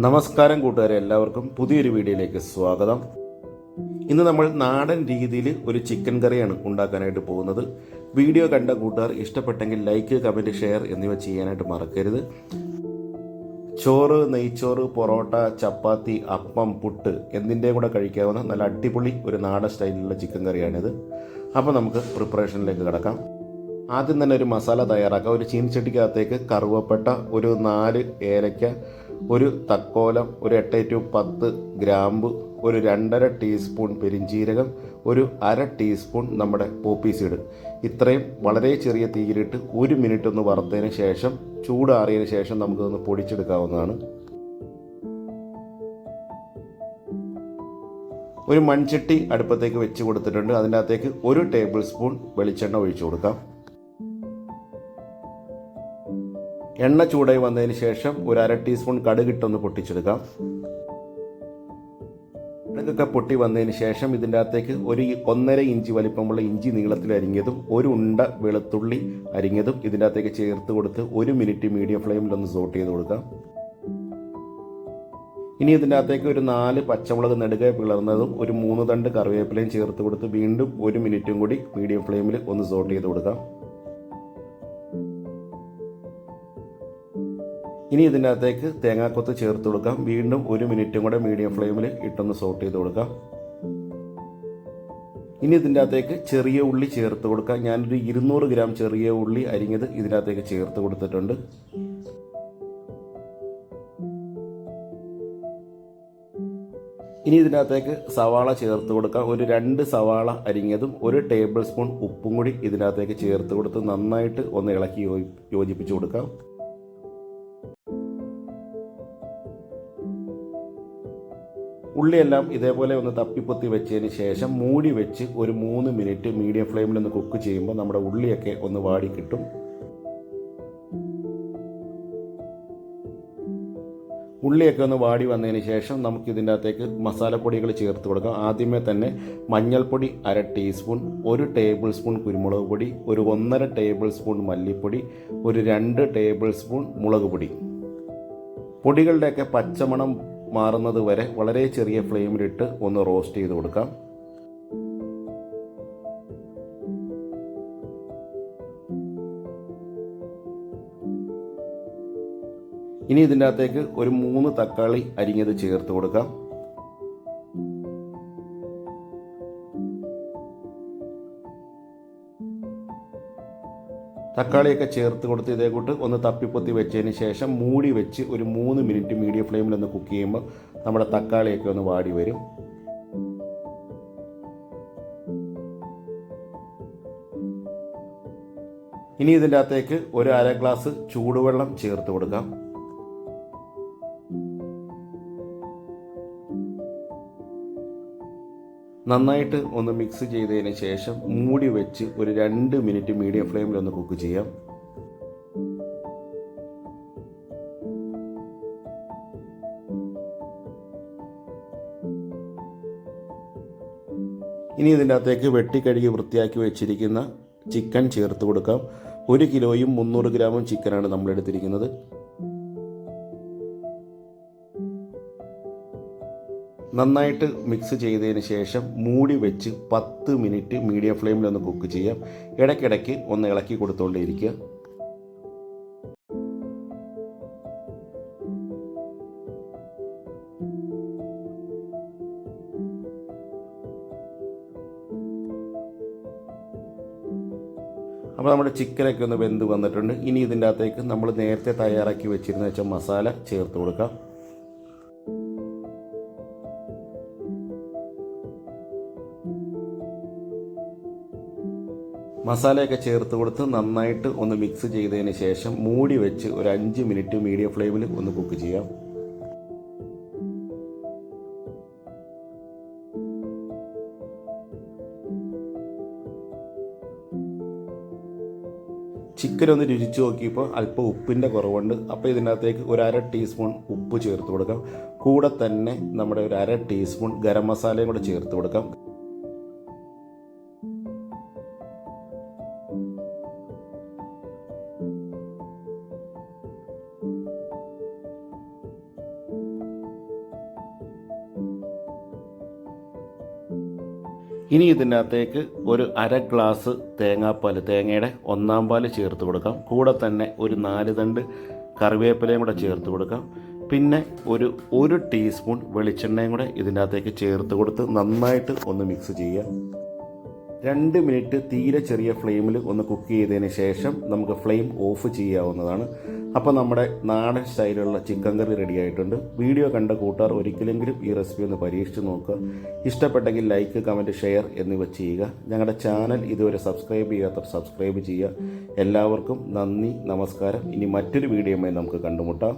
നമസ്കാരം കൂട്ടുകാരെ, എല്ലാവർക്കും പുതിയൊരു വീഡിയോയിലേക്ക് സ്വാഗതം. ഇന്ന് നമ്മൾ നാടൻ രീതിയിൽ ഒരു ചിക്കൻ കറിയാണ് ഉണ്ടാക്കാനായിട്ട് പോകുന്നത്. വീഡിയോ കണ്ട കൂട്ടുകാർ ഇഷ്ടപ്പെട്ടെങ്കിൽ ലൈക്ക്, കമൻറ്റ്, ഷെയർ എന്നിവ ചെയ്യാനായിട്ട് മറക്കരുത്. ചോറ്, നെയ്ച്ചോറ്, പൊറോട്ട, ചപ്പാത്തി, അപ്പം, പുട്ട് എന്തിൻ്റെയും കൂടെ കഴിക്കാവുന്ന നല്ല അടിപൊളി ഒരു നാടൻ സ്റ്റൈലിലുള്ള ചിക്കൻ കറിയാണിത്. അപ്പോൾ നമുക്ക് പ്രിപ്പറേഷനിലേക്ക് കിടക്കാം. ആദ്യം തന്നെ ഒരു മസാല തയ്യാറാക്കാം. ഒരു ചീനിച്ചട്ടിക്കകത്തേക്ക് കറുവപ്പട്ട, ഒരു 4 ഏലക്ക, ഒരു തക്കോലം, ഒരു 8 to 10 ഗ്രാമ്പ്, ഒരു 2.5 ടീസ്പൂൺ പെരിഞ്ചീരകം, ഒരു 1/2 ടീസ്പൂൺ നമ്മുടെ പോപ്പി സീഡ്. ഇത്രയും വളരെ ചെറിയ തീയിലിട്ട് 1 മിനിറ്റ് ഒന്ന് വറുത്തതിന് ശേഷം, ചൂടാറിയതിന് ശേഷം നമുക്കൊന്ന് പൊടിച്ചെടുക്കാവുന്നതാണ്. ഒരു മൺചട്ടി അടുപ്പത്തേക്ക് വെച്ച് കൊടുത്തിട്ടുണ്ട്. അതിൻ്റെ അകത്തേക്ക് 1 ടേബിൾ സ്പൂൺ വെളിച്ചെണ്ണ ഒഴിച്ചു കൊടുക്കാം. എണ്ണ ചൂടായി വന്നതിന് ശേഷം ഒരു 1/2 ടീസ്പൂൺ കടുകിട്ടൊന്ന് പൊട്ടിച്ചെടുക്കാം. കടുകൊക്കെ പൊട്ടി വന്നതിന് ശേഷം ഇതിൻ്റെ അകത്തേക്ക് ഒരു 1.5 ഇഞ്ച് വലിപ്പമുള്ള ഇഞ്ചി നീളത്തിൽ അരിഞ്ഞതും, ഒരു ഉണ്ട വെളുത്തുള്ളി അരിഞ്ഞതും ഇതിൻ്റെ അകത്തേക്ക് ചേർത്ത് കൊടുത്ത് 1 മിനിറ്റ് മീഡിയം ഫ്ലെയിമിലൊന്ന് സോട്ട് ചെയ്ത് കൊടുക്കാം. ഇനി ഇതിൻ്റെ അകത്തേക്ക് ഒരു 4 പച്ചമുളക് നെടുകെ പിളർന്നതും ഒരു 3 തണ്ട് കറിവേപ്പിലയും ചേർത്ത് കൊടുത്ത് വീണ്ടും 1 മിനിറ്റും കൂടി മീഡിയം ഫ്ലെയിമിൽ ഒന്ന് സോട്ട് ചെയ്ത് കൊടുക്കാം. ഇനി ഇതിൻ്റെ അകത്തേക്ക് തേങ്ങാക്കൊത്ത് ചേർത്ത് കൊടുക്കാം. വീണ്ടും 1 മിനിറ്റും കൂടെ മീഡിയം ഫ്ലെയിമിൽ ഇട്ടൊന്ന് സോട്ട് ചെയ്ത് കൊടുക്കാം. ഇനി ഇതിൻ്റെ അകത്തേക്ക് ചെറിയ ഉള്ളി ചേർത്ത് കൊടുക്കാം. ഞാനൊരു 200 ഗ്രാം ചെറിയ ഉള്ളി അരിഞ്ഞത് ഇതിനകത്തേക്ക് ചേർത്ത് കൊടുത്തിട്ടുണ്ട്. ഇനി ഇതിനകത്തേക്ക് സവാള ചേർത്ത് കൊടുക്കാം. ഒരു 2 സവാള അരിഞ്ഞതും 1 ടേബിൾ സ്പൂൺ ഉപ്പും കൂടി ഇതിനകത്തേക്ക് ചേർത്ത് കൊടുത്ത് നന്നായിട്ട് ഒന്ന് ഇളക്കി യോജിപ്പിച്ച് കൊടുക്കാം. ഉള്ളിയെല്ലാം ഇതേപോലെ ഒന്ന് തപ്പിപ്പൊത്തി വെച്ചതിന് ശേഷം മൂടി വെച്ച് ഒരു 3 മിനിറ്റ് മീഡിയം ഫ്ലെയിമിൽ ഒന്ന് കുക്ക് ചെയ്യുമ്പോൾ നമ്മുടെ ഉള്ളിയൊക്കെ ഒന്ന് വാടി കിട്ടും. ഉള്ളിയൊക്കെ ഒന്ന് വാടി വന്നതിന് ശേഷം നമുക്ക് ഇതിൻ്റെ അകത്തേക്ക് മസാലപ്പൊടികൾ ചേർത്ത് കൊടുക്കാം. ആദ്യമേ തന്നെ മഞ്ഞൾപ്പൊടി 1/2 ടീസ്പൂൺ, 1 ടേബിൾ സ്പൂൺ കുരുമുളക് പൊടി, ഒരു 1.5 ടേബിൾ സ്പൂൺ മല്ലിപ്പൊടി, ഒരു 2 ടേബിൾ സ്പൂൺ മുളക് പൊടി. പൊടികളുടെയൊക്കെ പച്ചമണം മാറുന്നത് വരെ വളരെ ചെറിയ ഫ്ലെയിമിലിട്ട് ഒന്ന് റോസ്റ്റ് ചെയ്ത് കൊടുക്കാം. ഇനി ഇതിൻ്റെ അകത്തേക്ക് ഒരു 3 തക്കാളി അരിഞ്ഞത് ചേർത്ത് കൊടുക്കാം. തക്കാളിയൊക്കെ ചേർത്ത് കൊടുത്ത് ഇതേ കൂട്ട് ഒന്ന് തപ്പിപ്പൊത്തി വെച്ചതിന് ശേഷം മൂടി വെച്ച് ഒരു 3 മിനിറ്റ് മീഡിയം ഫ്ലെയിമിൽ ഒന്ന് കുക്ക് ചെയ്യുമ്പോൾ നമ്മുടെ തക്കാളിയൊക്കെ ഒന്ന് വാടി വരും. ഇനി ഇതിൻ്റെ അകത്തേക്ക് ഒരു 1/2 ഗ്ലാസ് ചൂടുവെള്ളം ചേർത്ത് കൊടുക്കാം. നന്നായിട്ട് ഒന്ന് മിക്സ് ചെയ്തതിന് ശേഷം മൂടി വെച്ച് ഒരു 2 മിനിറ്റ് മീഡിയം ഫ്ലെയിമിൽ ഒന്ന് കുക്ക് ചെയ്യാം. ഇനി ഇതിൻ്റെ അകത്തേക്ക് വെട്ടിക്കഴുകി വൃത്തിയാക്കി വെച്ചിരിക്കുന്ന ചിക്കൻ ചേർത്ത് കൊടുക്കാം. 1 കിലോയും 300 ഗ്രാമും ചിക്കനാണ് നമ്മൾ എടുത്തിരിക്കുന്നത്. നന്നായിട്ട് മിക്സ് ചെയ്തതിന് ശേഷം മൂടി വെച്ച് 10 മിനിറ്റ് മീഡിയം ഫ്ലെയിമിൽ ഒന്ന് കുക്ക് ചെയ്യാം. ഇടയ്ക്കിടയ്ക്ക് ഒന്ന് ഇളക്കി കൊടുത്തുകൊണ്ടേയിരിക്കുക. അപ്പോൾ നമ്മുടെ ചിക്കനൊക്കെ ഒന്ന് വെന്ത് വന്നിട്ടുണ്ട്. ഇനി ഇതിൻ്റെ അകത്തേക്ക് നമ്മൾ നേരത്തെ തയ്യാറാക്കി വെച്ചിരുന്ന വെച്ച മസാല ചേർത്ത് കൊടുക്കാം. മസാലയൊക്കെ ചേർത്ത് കൊടുത്ത് നന്നായിട്ട് ഒന്ന് മിക്സ് ചെയ്തതിന് ശേഷം മൂടി വെച്ച് ഒരു 5 മിനിറ്റ് മീഡിയം ഫ്ലെയിമിൽ ഒന്ന് കുക്ക് ചെയ്യാം. ചിക്കൻ ഒന്ന് രുചിച്ച് നോക്കിയപ്പോൾ അല്പം ഉപ്പിൻ്റെ കുറവുണ്ട്. അപ്പോൾ ഇതിനകത്തേക്ക് ഒരു 1/2 ടീസ്പൂൺ ഉപ്പ് ചേർത്ത് കൊടുക്കാം. കൂടെ തന്നെ നമ്മുടെ ഒരു 1/2 ടീസ്പൂൺ ഗരം മസാലയും കൂടെ ചേർത്ത് കൊടുക്കാം. ഇനി ഇതിനകത്തേക്ക് ഒരു അര ഗ്ലാസ് തേങ്ങാപ്പാൽ, തേങ്ങയുടെ ഒന്നാം പാൽ ചേർത്ത് കൊടുക്കാം. കൂടെ തന്നെ ഒരു 4 തണ്ട് കറിവേപ്പിലയും കൂടെ ചേർത്ത് കൊടുക്കാം. പിന്നെ ഒരു ടീസ്പൂൺ വെളിച്ചെണ്ണയും കൂടെ ഇതിനകത്തേക്ക് ചേർത്ത് കൊടുത്ത് നന്നായിട്ട് ഒന്ന് മിക്സ് ചെയ്യുക. 2 മിനിറ്റ് തീരെ ചെറിയ ഫ്ലെയിമിൽ ഒന്ന് കുക്ക് ചെയ്തതിന് ശേഷം നമുക്ക് ഫ്ലെയിം ഓഫ് ചെയ്യാവുന്നതാണ്. അപ്പോൾ നമ്മുടെ നാടൻ സ്റ്റൈലുള്ള ചിക്കൻ കറി റെഡി ആയിട്ടുണ്ട്. വീഡിയോ കണ്ട കൂട്ടുകാർ ഒരിക്കലെങ്കിലും ഈ റെസിപ്പി ഒന്ന് പരീക്ഷിച്ച് നോക്കുക. ഇഷ്ടപ്പെട്ടെങ്കിൽ ലൈക്ക്, കമൻറ്റ്, ഷെയർ എന്നിവ ചെയ്യുക. ഞങ്ങളുടെ ചാനൽ ഇതുവരെ സബ്സ്ക്രൈബ് ചെയ്യാത്തവർ സബ്സ്ക്രൈബ് ചെയ്യുക. എല്ലാവർക്കും നന്ദി, നമസ്കാരം. ഇനി മറ്റൊരു വീഡിയോയുമായി നമുക്ക് കണ്ടുമുട്ടാം.